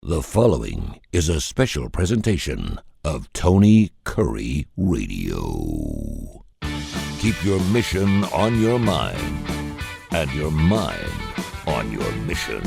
The following is a special presentation of Tony Curry Radio. Keep your mission on your mind and your mind on your mission.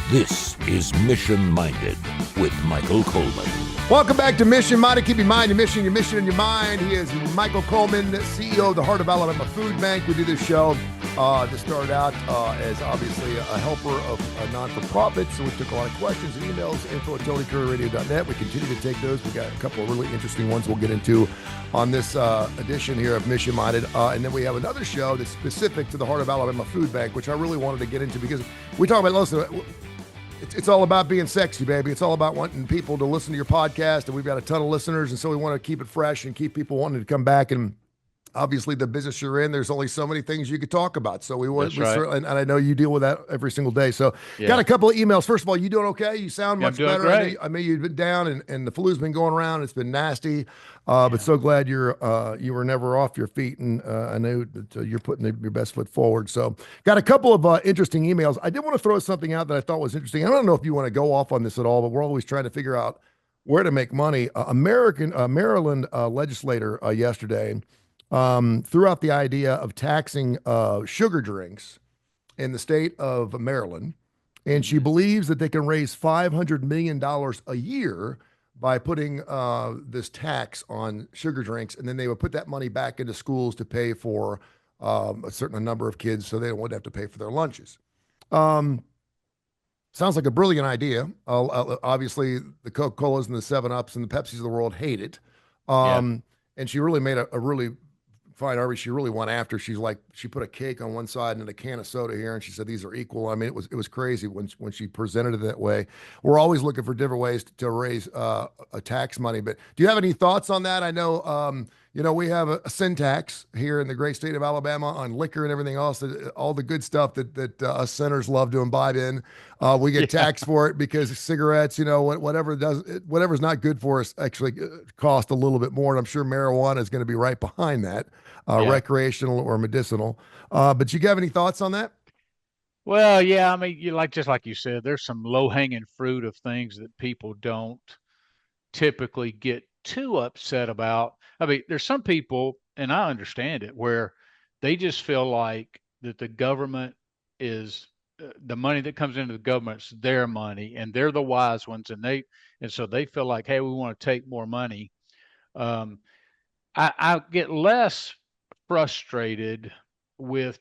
This is Mission Minded with Michael Coleman. Welcome back to Mission Minded. Keep your mind, your mission in your mind. He is Michael Coleman, CEO of the Heart of Alabama Food Bank. We do this show to start out as obviously a helper of non-for-profits. So we took a lot of questions and emails, info@tonycurryradio.net. We continue to take those. We got a couple of really interesting ones we'll get into on this edition here of Mission Minded. And then we have another show that's specific to the Heart of Alabama Food Bank, which I really wanted to get into because we talk about, listen, it's all about being sexy, baby. It's all about wanting people to listen to your podcast, and we've got a ton of listeners, and so we want to keep it fresh and keep people wanting to come back. And obviously, the business you're in, there's only so many things you could talk about. So we want, and I know you deal with that every single day. So got a couple of emails. First of all, you doing okay? You sound much better. Great. I mean, you've been down, and the flu's been going around. It's been nasty, but so glad you were never off your feet, and I know that you're putting your best foot forward. So got a couple of interesting emails. I did want to throw something out that I thought was interesting. I don't know if you want to go off on this at all, but we're always trying to figure out where to make money. Maryland legislator yesterday threw out the idea of taxing sugar drinks in the state of Maryland, and she believes that they can raise $500 million a year by putting this tax on sugar drinks, and then they would put that money back into schools to pay for a certain number of kids so they wouldn't have to pay for their lunches. Sounds like a brilliant idea. Obviously, the Coca-Colas and the 7-Ups and the Pepsis of the world hate it. And she really made a really fine argument. She really went after. She put a cake on one side and a can of soda here, and she said these are equal. I mean, it was crazy when she presented it that way. We're always looking for different ways to raise a tax money. But do you have any thoughts on that? I know we have a sin tax here in the great state of Alabama on liquor and everything else, all the good stuff that us sinners love to imbibe in. We get taxed for it because cigarettes, whatever's not good for us actually cost a little bit more. And I'm sure marijuana is going to be right behind that, recreational or medicinal. But you have any thoughts on that? Well, yeah, I mean, just like you said, there's some low-hanging fruit of things that people don't typically get too upset about. I mean, there's some people, and I understand it, where they just feel like that the government is the money that comes into the government's their money, and they're the wise ones, and so they feel like, hey, we want to take more money. I get less frustrated with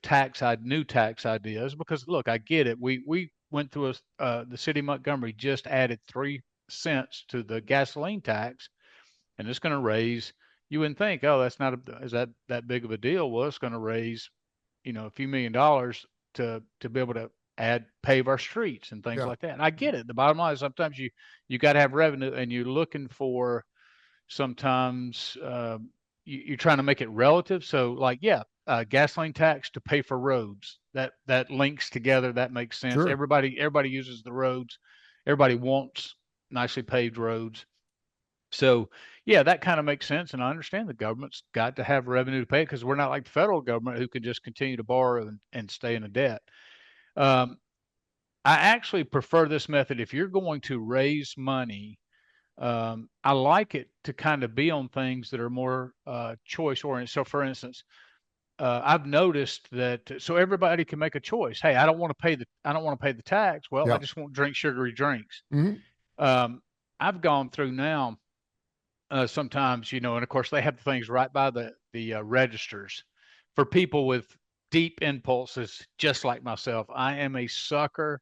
new tax ideas because, look, I get it. We went through the city of Montgomery just added 3 cents to the gasoline tax, and it's going to raise. You wouldn't think, oh, is that big of a deal? Well, it's going to raise, a few $1 million to be able to pave our streets and things like that. And I get it. The bottom line is sometimes you got to have revenue, and you're looking for sometimes you're trying to make it relative. So gasoline tax to pay for roads, that links together. That makes sense. Sure. Everybody uses the roads. Everybody wants nicely paved roads. So, that kind of makes sense. And I understand the government's got to have revenue to pay because we're not like the federal government who can just continue to borrow and stay in a debt. I actually prefer this method. If you're going to raise money, I like it to kind of be on things that are more choice oriented. So, for instance, I've noticed that so everybody can make a choice. Hey, I don't want to pay the tax. Well, I just won't drink sugary drinks. Mm-hmm. I've gone through now. Sometimes, and of course they have the things right by the registers for people with deep impulses, just like myself. I am a sucker.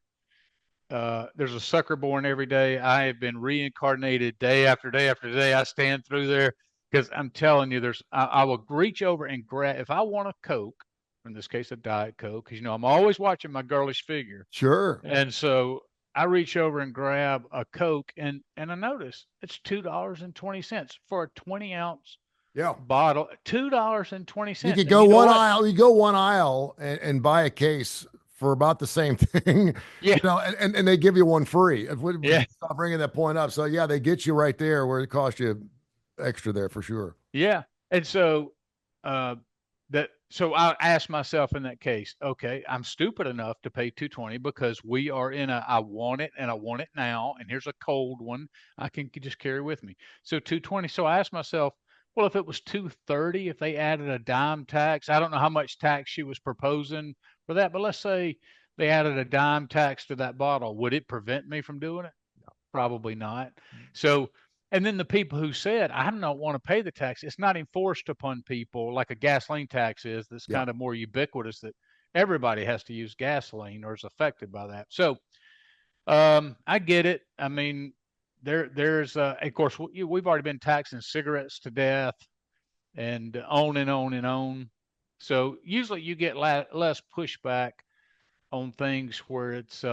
There's a sucker born every day. I have been reincarnated day after day after day. I stand through there because I'm telling you, I will reach over and grab, if I want a Coke, in this case, a Diet Coke, because, I'm always watching my girlish figure. Sure. And so I reach over and grab a Coke, and I notice it's $2.20 for a 20-ounce bottle. $2.20. You could go one aisle. You go one aisle and buy a case for about the same thing. And they give you one free. Stop bringing that point up. So they get you right there where it costs you extra there for sure. Yeah, and so So I asked myself in that case, okay, I'm stupid enough to pay 220 because we are in a I want it and I want it now, and here's a cold one I can just carry with me. So 220. So I asked myself, well, if it was 230, if they added a dime tax, I don't know how much tax she was proposing for that, but let's say they added a dime tax to that bottle, would it prevent me from doing it? Probably not. So, and then the people who said, I don't want to pay the tax, it's not enforced upon people like a gasoline tax is, that's Yeah. kind of more ubiquitous, that everybody has to use gasoline or is affected by that. So, I get it. I mean, there's, of course, we've already been taxing cigarettes to death and on and on and on. So usually you get less pushback on things where it's,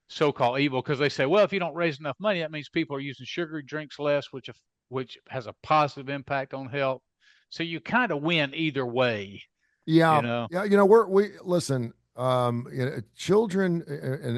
so-called evil because they say, well, if you don't raise enough money, that means people are using sugary drinks less, which has a positive impact on health. So you kind of win either way, Yeah, you know. yeah. We listen. Children,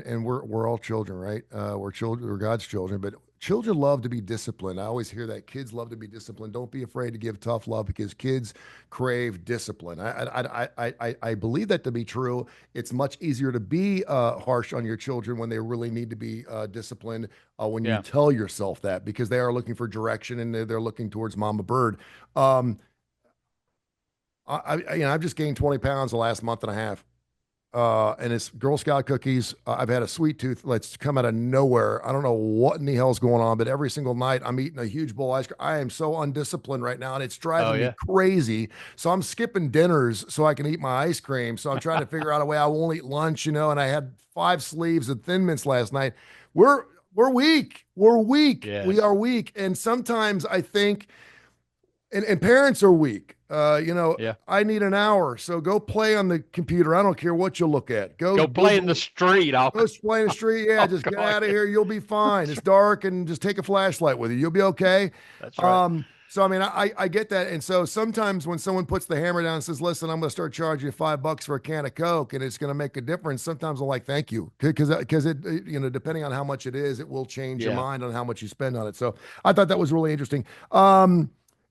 and we're all children, right? We're children, we're God's children, but children love to be disciplined. I always hear that kids love to be disciplined. Don't be afraid to give tough love because kids crave discipline. I believe that to be true. It's much easier to be harsh on your children when they really need to be disciplined. When you Yeah. tell yourself that because they are looking for direction and they're looking towards Mama Bird. Um, I've just gained 20 pounds the last month and a half. And it's Girl Scout cookies. I've had a sweet tooth that's come out of nowhere. I don't know what in the hell's going on, but every single night I'm eating a huge bowl of ice cream. I am so undisciplined right now, and it's Oh driving me yeah. crazy. So I'm skipping dinners so I can eat my ice cream. So I'm trying to figure out a way I won't eat lunch, and I had 5 sleeves of Thin Mints last night. We're we're weak. We're weak. We Yes. are weak. And sometimes I think and parents are weak. Yeah. I need an hour, so go play on the computer. I don't care what you look at. Go play in the street. Go play in the street. Yeah, I'll just get call out of you. here. You'll be fine. It's dark, and just take a flashlight with you. You'll be okay. That's right. So I mean, I get that, and so sometimes when someone puts the hammer down and says, "Listen, I'm going to start charging you $5 for a can of Coke, and it's going to make a difference," sometimes I'm like, "Thank you," because depending on how much it is, it will change your Yeah. mind on how much you spend on it. So I thought that was really interesting.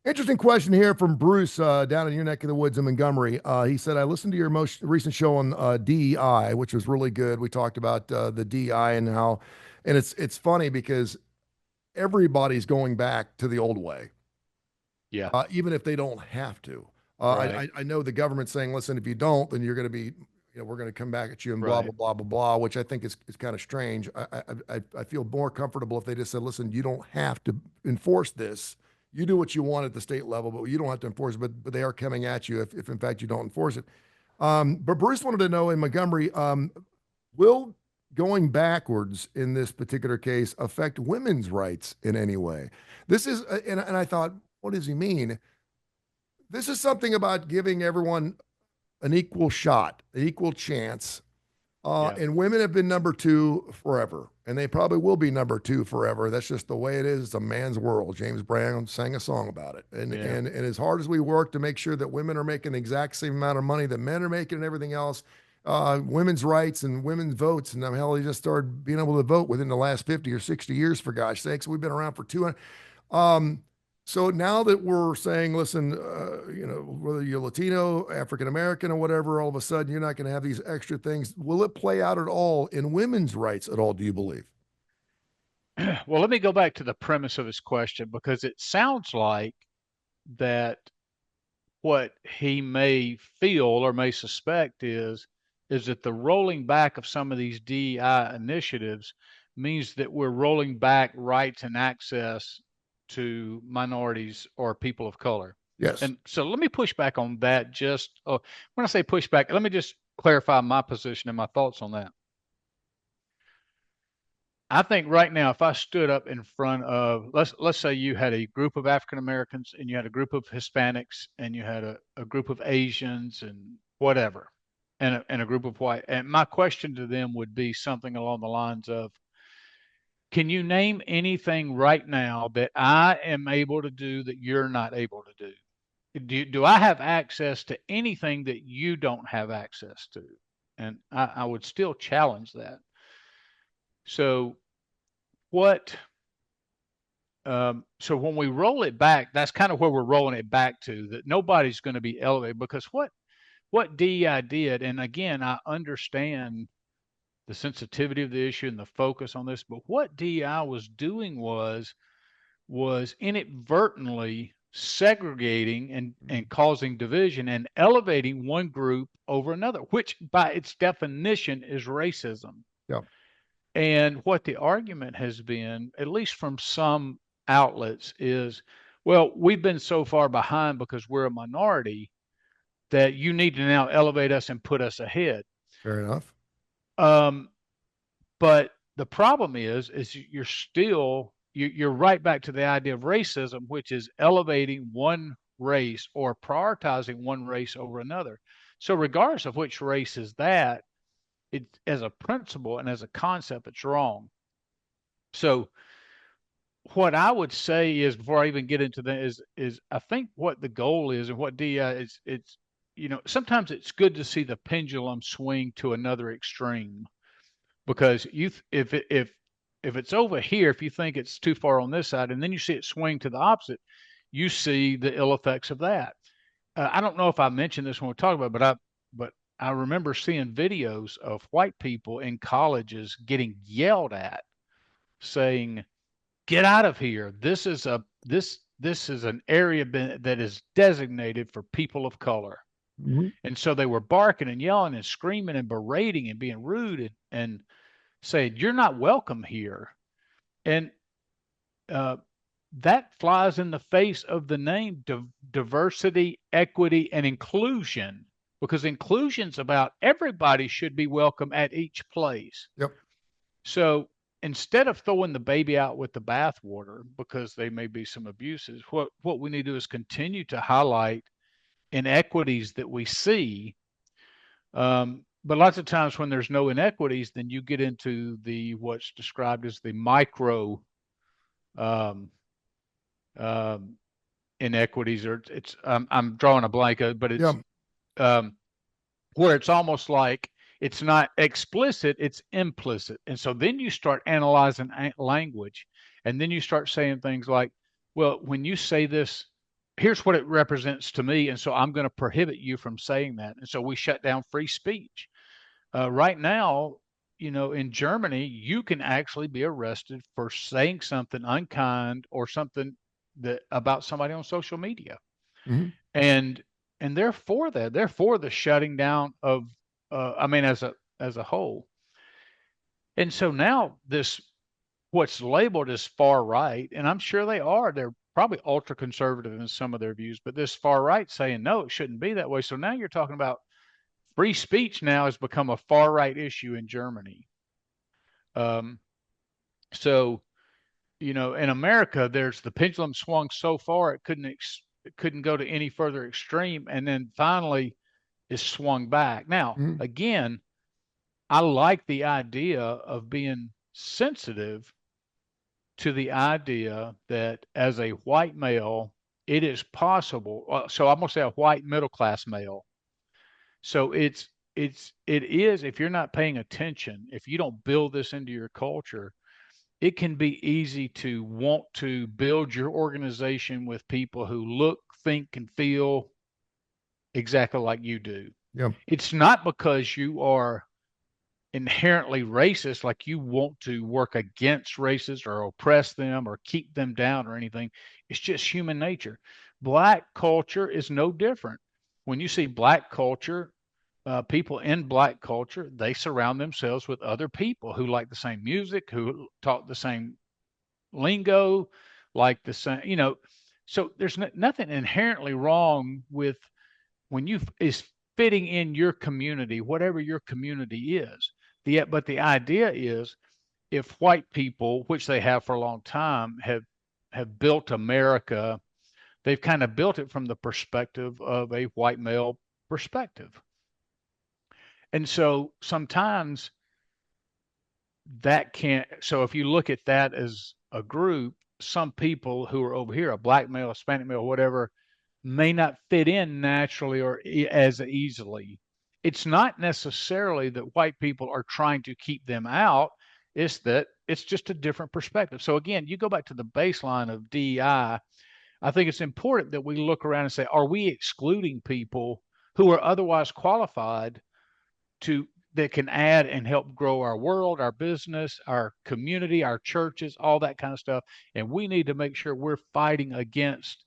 Interesting question here from Bruce down in your neck of the woods in Montgomery. He said, I listened to your most recent show on DEI, which was really good. We talked about the DEI and how, and it's funny because everybody's going back to the old way, Yeah. even if they don't have to. Right. I know the government's saying, listen, if you don't, then you're going to be, we're going to come back at you and blah, Right. blah, blah, blah, blah, which I think is kind of strange. I feel more comfortable if they just said, listen, you don't have to enforce this. You do what you want at the state level, but you don't have to enforce it. But they are coming at you if in fact you don't enforce it. But Bruce wanted to know in Montgomery, will going backwards in this particular case affect women's rights in any way? This is, and I thought, what does he mean? This is something about giving everyone an equal shot, an equal chance. Yeah. And women have been number two forever, and they probably will be number two forever. That's just the way it is. It's a man's world. James Brown sang a song about it. And, Yeah. and as hard as we work to make sure that women are making the exact same amount of money that men are making and everything else, women's rights and women's votes, and hell, they just started being able to vote within the last 50 or 60 years, for gosh sakes. We've been around for 200. So now that we're saying, listen, whether you're Latino, African American, or whatever, all of a sudden you're not going to have these extra things. Will it play out at all in women's rights at all, do you believe? Well, let me go back to the premise of his question because it sounds like that what he may feel or may suspect is that the rolling back of some of these DEI initiatives means that we're rolling back rights and access to minorities or people of color. Yes. And so let me push back on that. Just when I say push back, let me just clarify my position and my thoughts on that. I think right now, if I stood up in front of, let's say you had a group of African Americans and you had a group of Hispanics and you had a group of Asians and whatever, and a group of white, and my question to them would be something along the lines of, can you name anything right now that I am able to do that you're not able to do? Do I have access to anything that you don't have access to? And I would still challenge that. So what So when we roll it back, that's kind of where we're rolling it back to, that nobody's going to be elevated, because what DEI did, and again, I understand the sensitivity of the issue and the focus on this, but what DEI was doing was inadvertently segregating and causing division and elevating one group over another, which by its definition is racism. Yeah. And what the argument has been, at least from some outlets, is, well, we've been so far behind because we're a minority that you need to now elevate us and put us ahead. Fair enough. But the problem is you're right back to the idea of racism, which is elevating one race or prioritizing one race over another. So regardless of which race is that, it, as a principle and as a concept, it's wrong. So what I would say is, before I even get into that, is I think what the goal is and what DEI is, it's, sometimes it's good to see the pendulum swing to another extreme, because if it's over here, if you think it's too far on this side, and then you see it swing to the opposite, you see the ill effects of that. I don't know if I mentioned this when we talked about it, but I remember seeing videos of white people in colleges getting yelled at, saying, "Get out of here! This is an area that is designated for people of color." Mm-hmm. And so they were barking and yelling and screaming and berating and being rude and saying, "You're not welcome here." And that flies in the face of the name diversity, equity, and inclusion, because inclusion's about everybody should be welcome at each place. Yep. So instead of throwing the baby out with the bathwater, because there may be some abuses, what we need to do is continue to highlight inequities that we see. But lots of times when there's no inequities, then you get into what's described as the micro inequities, or it's I'm drawing a blank, but it's where it's almost like it's not explicit, it's implicit. And so then you start analyzing language, and then you start saying things like, well, when you say this, here's what it represents to me, and so I'm going to prohibit you from saying that. And so we shut down free speech. Right now, in Germany, you can actually be arrested for saying something unkind or something that about somebody on social media. Mm-hmm. And they're for that. They're for the shutting down of, as a whole. And so now what's labeled as far right, and I'm sure they're probably ultra conservative in some of their views, but this far right saying, no, it shouldn't be that way. So now you're talking about free speech now has become a far right issue in Germany. So, in America, there's the pendulum swung so far it couldn't go to any further extreme, and then finally is swung back. Now, again, I like the idea of being sensitive to the idea that as a white male, it is possible. So I'm going to say a white middle class male. So it is, if you're not paying attention, if you don't build this into your culture, it can be easy to want to build your organization with people who look, think, and feel exactly like you do. Yeah. It's not because you are inherently racist, like you want to work against racists or oppress them or keep them down or anything. It's just human nature. Black culture is no different. When you see Black culture, people in Black culture, they surround themselves with other people who like the same music, who talk the same lingo, like the same, so there's nothing inherently wrong with when is fitting in your community, whatever your community is. But the idea is, if white people, which they have for a long time, have built America, they've kind of built it from the perspective of a white male perspective. And so sometimes so if you look at that as a group, some people who are over here, a Black male, Hispanic male, whatever, may not fit in naturally or as easily. It's not necessarily that white people are trying to keep them out. It's that it's just a different perspective. So again, you go back to the baseline of DEI. I think it's important that we look around and say, are we excluding people who are otherwise qualified to that can add and help grow our world, our business, our community, our churches, all that kind of stuff. And we need to make sure we're fighting against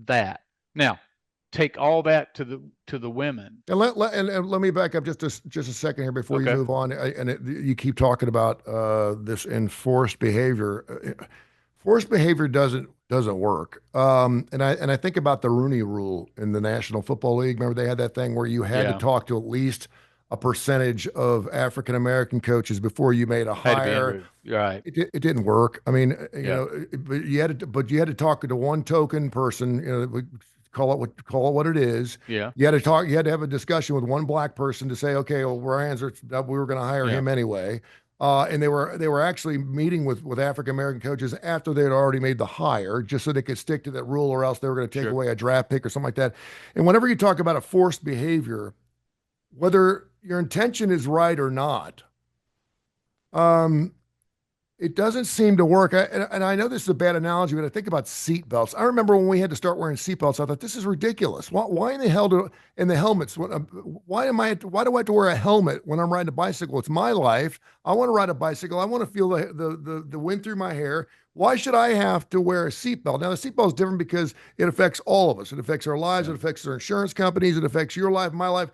that. Now, take all that to the women. And and let me back up just a second here before you Okay. move on. You keep talking about this enforced behavior. Forced behavior doesn't work. And I think about the Rooney Rule in the National Football League. Remember they had that thing where you had to Yeah. talk to at least a percentage of African American coaches before you made a Had to be hire. interviewed. Right. It didn't work. I mean, Yeah. but you had to talk to one token person. We call it what it is. Yeah. You had to talk. You had to have a discussion with one black person to say, okay, well, our hands are that we were going to hire Yeah. him anyway. And they were actually meeting with African American coaches after they had already made the hire, just so they could stick to that rule, or else they were going to take Sure. away a draft pick or something like that. And whenever you talk about a forced behavior, whether your intention is right or not, um, it doesn't seem to work. And I know this is a bad analogy, but I think about seat belts. I remember when we had to start wearing seat belts, I thought this is ridiculous. Why in the hell in the helmets? Why do I have to wear a helmet when I'm riding a bicycle? It's my life. I want to ride a bicycle. I want to feel the wind through my hair. Why should I have to wear a seatbelt? Now the seatbelt is different because it affects all of us. It affects our lives. Yeah. It affects our insurance companies. It affects your life, my life.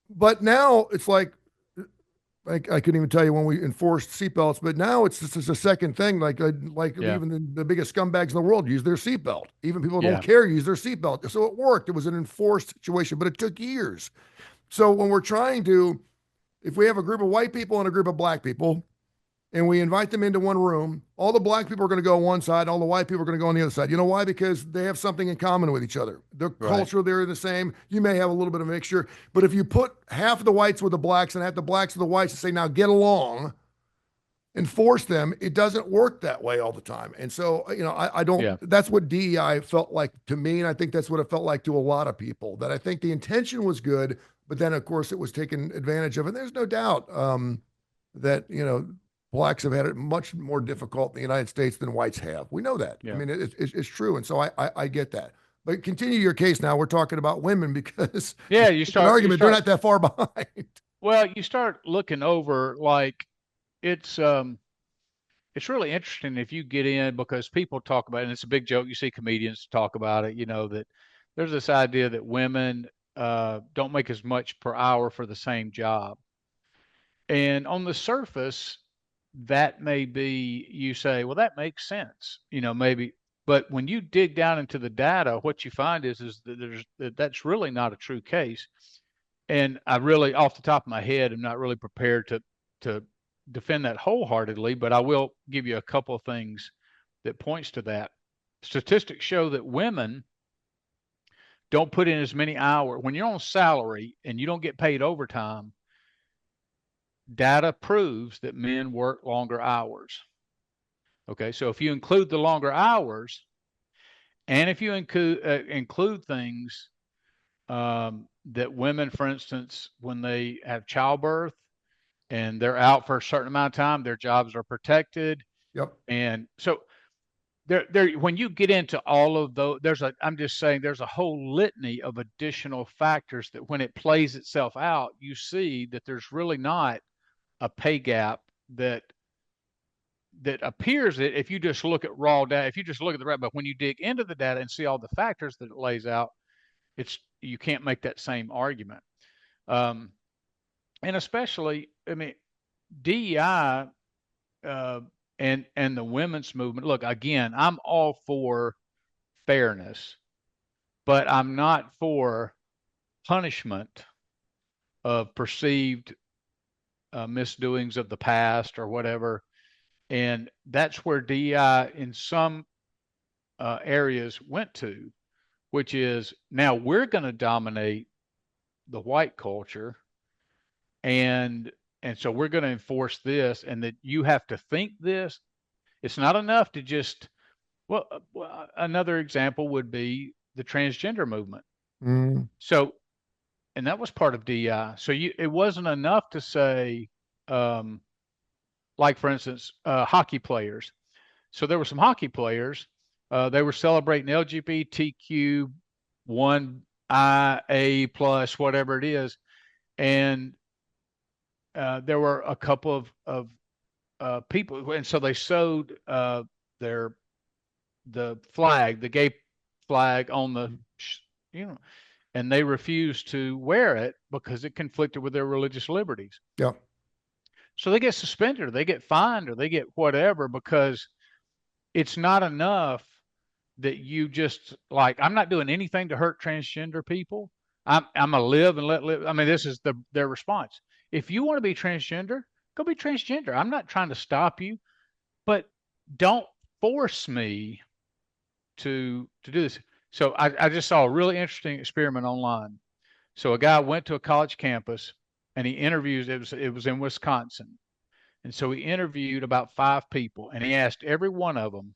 But now it's like I couldn't even tell you when we enforced seatbelts, but now it's just a second thing. Yeah. Even the biggest scumbags in the world use their seatbelt. Even people who Yeah. don't care use their seatbelt. So it worked. It was an enforced situation, but it took years. So when we're trying to, if we have a group of white people and a group of black people, and we invite them into one room, all the black people are going to go on one side, all the white people are going to go on the other side. You know why? Because they have something in common with each other. The Right. culture, they're the same. You may have a little bit of a mixture, but if you put half of the whites with the blacks and half the blacks with the whites and say, now get along and force them, it doesn't work that way all the time. And so, I don't, Yeah. that's what DEI felt like to me. And I think that's what it felt like to a lot of people, that I think the intention was good, but then of course it was taken advantage of. And there's no doubt that, blacks have had it much more difficult in the United States than whites have. We know that. Yeah. I mean, it's true. And so I get that. But continue your case now. We're talking about women because Yeah. it's an argument. They're not that far behind. Well, you start looking over like it's really interesting if you get in because people talk about it, and it's a big joke. You see comedians talk about it, that there's this idea that women don't make as much per hour for the same job. And on the surface, that may be, you say, well, that makes sense, maybe. But when you dig down into the data, what you find is that's really not a true case. And I really, off the top of my head, am not really prepared to defend that wholeheartedly, but I will give you a couple of things that points to that. Statistics show that women don't put in as many hours. When you're on salary and you don't get paid overtime, data proves that men work longer hours. Okay, so if you include the longer hours, and if you include things that women, for instance, when they have childbirth and they're out for a certain amount of time, their jobs are protected. Yep. And so there when you get into all of those, I'm just saying there's a whole litany of additional factors that when it plays itself out, you see that there's really not a pay gap that appears that if you just look at raw data, if you just look at the right, but when you dig into the data and see all the factors that it lays out, you can't make that same argument. And especially, I mean, DEI and the women's movement. Look, again, I'm all for fairness, but I'm not for punishment of perceived misdoings of the past or whatever. And that's where DEI in some areas went to, which is now we're going to dominate the white culture, and so we're going to enforce this, and that you have to think this. It's not enough to just another example would be the transgender movement. Mm. So, and that was part of DEI. So it wasn't enough to say, like for instance, hockey players. So there were some hockey players. They were celebrating LGBTQ one IA plus whatever it is, and there were a couple of people, and so they sewed their the flag, the gay flag, on the you know, and they refused to wear it because it conflicted with their religious liberties. Yeah. So they get suspended, or they get fined, or they get whatever, because it's not enough that you just like, I'm not doing anything to hurt transgender people. I'm a live and let live. I mean, this is their response. If you want to be transgender, go be transgender. I'm not trying to stop you, but don't force me to do this. So I just saw a really interesting experiment online. So a guy went to a college campus and he interviewed, it was in Wisconsin. And so he interviewed about 5 people, and he asked every one of them,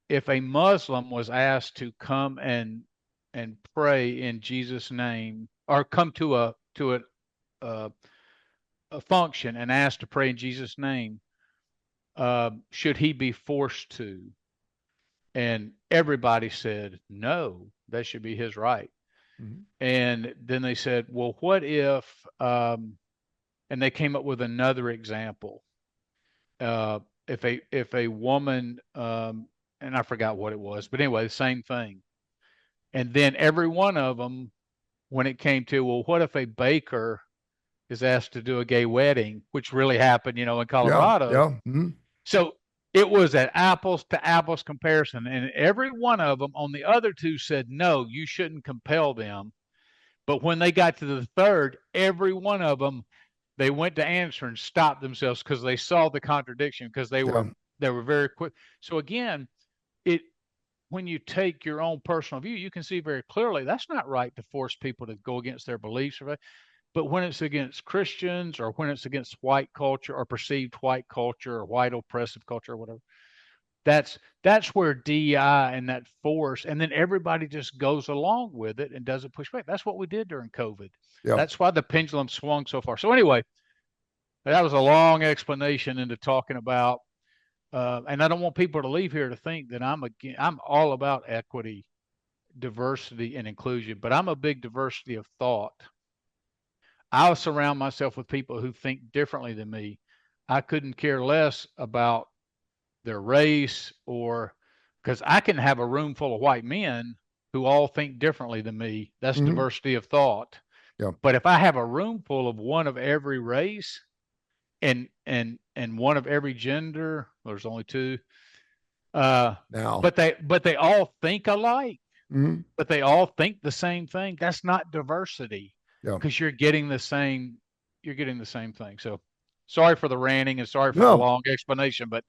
if a Muslim was asked to come and pray in Jesus' name, or come to a, a function and asked to pray in Jesus' name, should he be forced to? And everybody said no, that should be his right. Mm-hmm. And then they said, well, what if? And they came up with another example. If a woman, and I forgot what it was, but anyway, the same thing. And then every one of them, when it came to, well, what if a baker is asked to do a gay wedding, which really happened, in Colorado. Yeah. Mm-hmm. So it was an apples to apples comparison. And every one of them on the other two said, no, you shouldn't compel them. But when they got to the third, every one of them, they went to answer and stopped themselves because they saw the contradiction, because they were very quick. So again, when you take your own personal view, you can see very clearly that's not right to force people to go against their beliefs. But when it's against Christians, or when it's against white culture or perceived white culture or white oppressive culture or whatever, that's where DEI and that force, and then everybody just goes along with it and doesn't push back. That's what we did during COVID. Yep. That's why the pendulum swung so far. So anyway, that was a long explanation into talking about, and I don't want people to leave here to think that I'm all about equity, diversity, and inclusion, but I'm a big diversity of thought. I'll surround myself with people who think differently than me. I couldn't care less about their race, or because I can have a room full of white men who all think differently than me. That's diversity of thought. Yeah. But if I have a room full of one of every race and one of every gender, there's only 2. Now, but they all think alike. Mm-hmm. But they all think the same thing. That's not diversity. Yeah. Because you're getting the same thing. So sorry for the ranting and sorry for the long explanation, but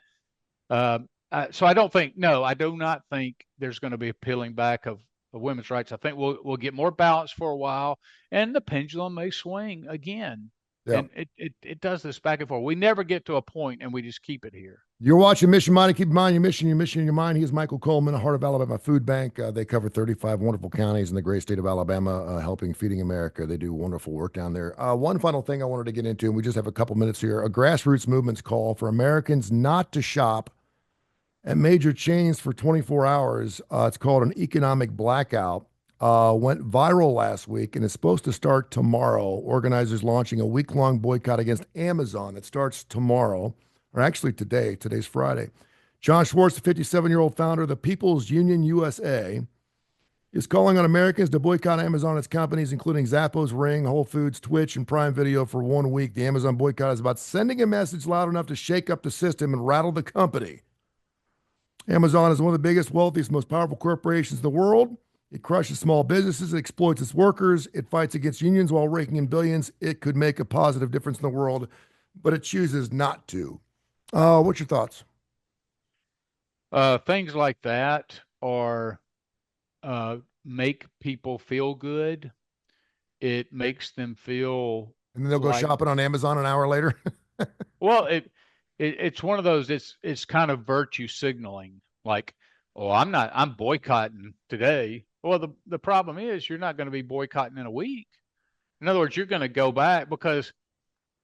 so I do not think there's going to be a peeling back of women's rights. I think we'll get more balance for a while, and the pendulum may swing again. Yeah. And it does this back and forth. We never get to a point, and we just keep it here. You're watching Mission Minded. Keep in mind your mission in your mind. He's Michael Coleman, Heart of Alabama Food Bank. They cover 35 wonderful counties in the great state of Alabama, helping Feeding America. They do wonderful work down there. One final thing I wanted to get into, and we just have a couple minutes here, a grassroots movement's call for Americans not to shop at major chains for 24 hours. It's called an economic blackout. Went viral last week and is supposed to start tomorrow. Organizers launching a week-long boycott against Amazon that starts tomorrow, or actually today. Today's Friday. John Schwartz, the 57-year-old founder of the People's Union USA, is calling on Americans to boycott Amazon and its companies, including Zappos, Ring, Whole Foods, Twitch, and Prime Video for 1 week. The Amazon boycott is about sending a message loud enough to shake up the system and rattle the company. Amazon is one of the biggest, wealthiest, most powerful corporations in the world. It crushes small businesses. It exploits its workers. It fights against unions while raking in billions. It could make a positive difference in the world, but it chooses not to. What's your thoughts? Things like that are make people feel good. It makes them feel. And then they'll go shopping on Amazon an hour later. Well, it's one of those. It's kind of virtue signaling. Like, oh, I'm boycotting today. Well, the problem is you're not going to be boycotting in a week. In other words, you're going to go back because,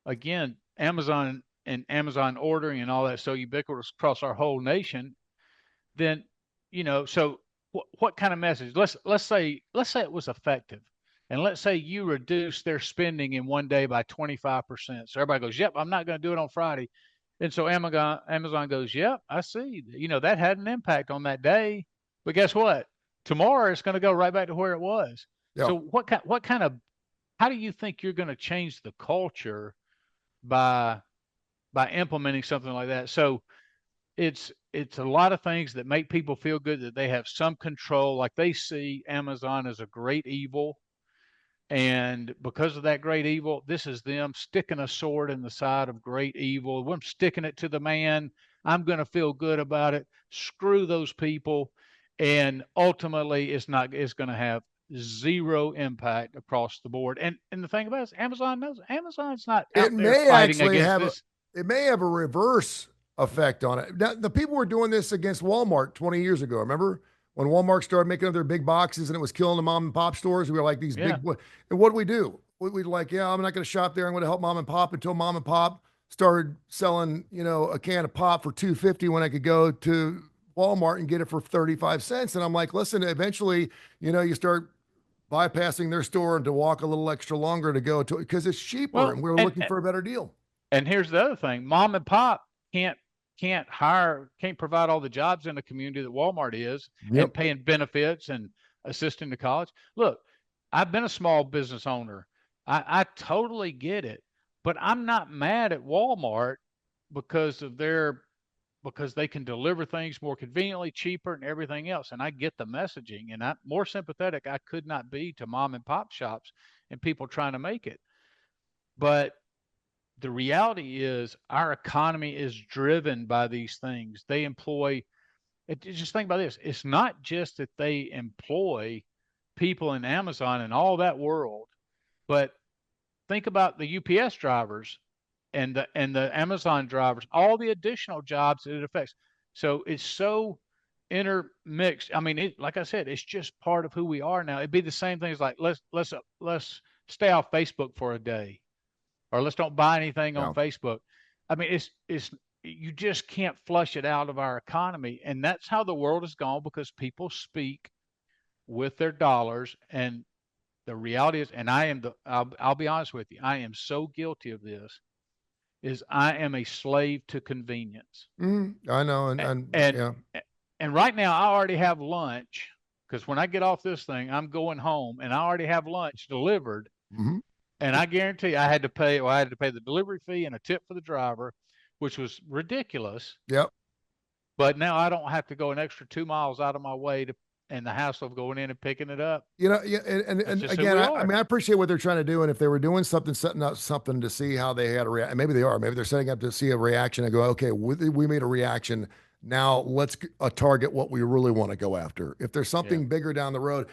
again, Amazon and Amazon ordering and all that so ubiquitous across our whole nation, then, so what kind of message? Let's say it was effective, and let's say you reduce their spending in one day by 25%. So everybody goes, "Yep, I'm not going to do it on Friday," and so Amazon goes, "Yep, I see. That had an impact on that day, but guess what? Tomorrow it's going to go right back to where it was." Yeah. So what kind of how do you think you're going to change the culture by implementing something like that? So it's a lot of things that make people feel good that they have some control, like they see Amazon as a great evil, and because of that great evil, this is them sticking a sword in the side of great evil. I'm sticking it to the man. I'm going to feel good about it. Screw those people. And ultimately it's going to have zero impact across the board. And the thing about it is Amazon knows Amazon's not out there fighting against this. It may have a reverse effect on it. Now, the people were doing this against Walmart 20 years ago. Remember when Walmart started making their big boxes and it was killing the mom and pop stores? We were like these big, and what do we do? We'd like, I'm not going to shop there. I'm going to help mom and pop, until mom and pop started selling, a can of pop for $2.50 when I could go to Walmart and get it for 35 cents. And I'm like, listen, eventually, you start bypassing their store and to walk a little extra longer to go to, because it's cheaper, and we're looking for a better deal. And here's the other thing: mom and pop can't provide all the jobs in the community that Walmart is, and paying benefits and assisting to college. Look, I've been a small business owner. I totally get it, but I'm not mad at Walmart because they can deliver things more conveniently, cheaper, and everything else. And I get the messaging, and I'm more sympathetic I could not be to mom and pop shops and people trying to make it. But the reality is our economy is driven by these things. They employ, just think about this. It's not just that they employ people in Amazon and all that world, but think about the UPS drivers and the Amazon drivers, all the additional jobs that it affects. So it's so intermixed. I mean, like I said, it's just part of who we are now. It'd be the same thing as like, let's stay off Facebook for a day, or let's don't buy anything on Facebook. I mean, it's you just can't flush it out of our economy. And that's how the world has gone, because people speak with their dollars. And the reality is, and I'll be honest with you, I am so guilty of this, is I am a slave to convenience. I know. And right now I already have lunch, because when I get off this thing, I'm going home, and I already have lunch delivered. And I guarantee I had to pay the delivery fee and a tip for the driver, which was ridiculous. Yep. But now I don't have to go an extra 2 miles out of my way and the hassle of going in and picking it up. And again, I appreciate what they're trying to do. And if they were doing something, setting up something to see how they had a reaction, maybe they are. Maybe they're setting up to see a reaction and go, okay, we made a reaction. Now let's target what we really want to go after. If there's something bigger down the road,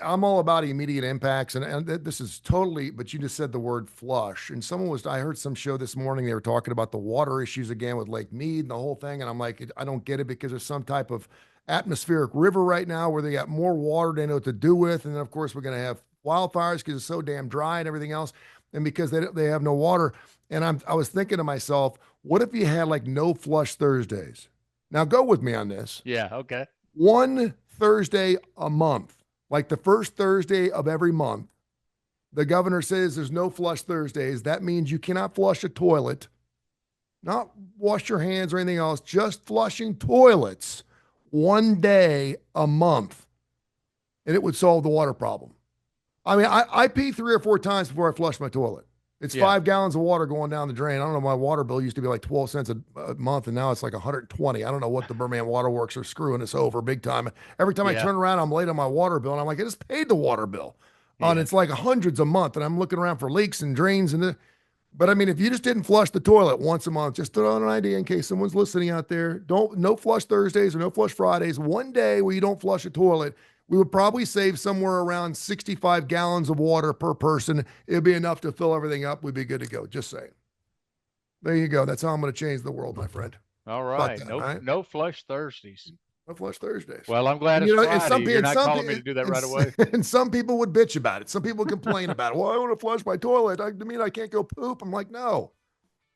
I'm all about immediate impacts. And this is totally, but you just said the word flush. And I heard some show this morning, they were talking about the water issues again with Lake Mead and the whole thing. And I'm like, I don't get it, because there's some type of atmospheric river right now where they got more water they know what to do with. And then of course we're going to have wildfires because it's so damn dry and everything else. And because they have no water. And I was thinking to myself, what if you had like no flush Thursdays? Now go with me on this. Yeah. Okay. One Thursday a month, like the first Thursday of every month, the governor says there's no flush Thursdays. That means you cannot flush a toilet, not wash your hands or anything else, just flushing toilets one day a month, and it would solve the water problem. I mean, I pee 3 or 4 times before I flush my toilet. It's 5 gallons of water going down the drain. I don't know. My water bill used to be like 12 cents a month, and now it's like 120. I don't know what the Birmingham Water Works are screwing us over big time. Every time I turn around, I'm late on my water bill, and I'm like, I just paid the water bill. And it's like hundreds a month, and I'm looking around for leaks and drains. But I mean, if you just didn't flush the toilet once a month, just throw out an idea in case someone's listening out there. No flush Thursdays or no flush Fridays. One day where you don't flush a toilet, we would probably save somewhere around 65 gallons of water per person. It'd be enough to fill everything up. We'd be good to go. Just saying. There you go. That's how I'm going to change the world, my friend. All right. No flush Thursdays. No flush Thursdays. Well, I'm glad it's Friday. You're not calling me to do that right away. And some people would bitch about it. Some people would complain about it. Well, I want to flush my toilet. I mean, I can't go poop. I'm like, no.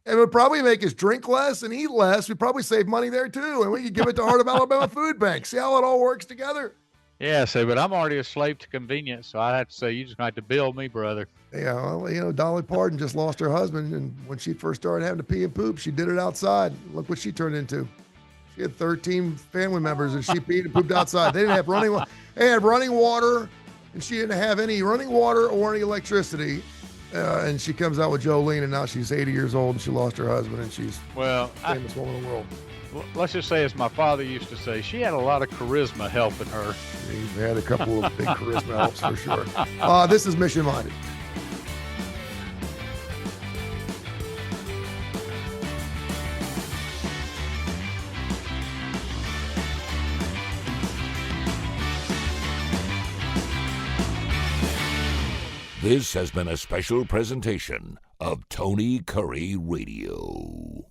It would probably make us drink less and eat less. We'd probably save money there too. And we could give it to Heart of Alabama Food Bank. See how it all works together? Yeah, so, but I'm already a slave to convenience, so I have to say, you just have to bill me, brother. Yeah, well, Dolly Parton just lost her husband. And when she first started having to pee and poop, she did it outside. Look what she turned into. She had 13 family members and she peed and pooped outside. They didn't have they had running water, and she didn't have any running water or any electricity. And she comes out with Jolene, and now she's 80 years old, and she lost her husband, and she's the famous woman in the world. Let's just say, as my father used to say, she had a lot of charisma helping her. She had a couple of big charisma helps for sure. This is Mission Minded. This has been a special presentation of Tony Curry Radio.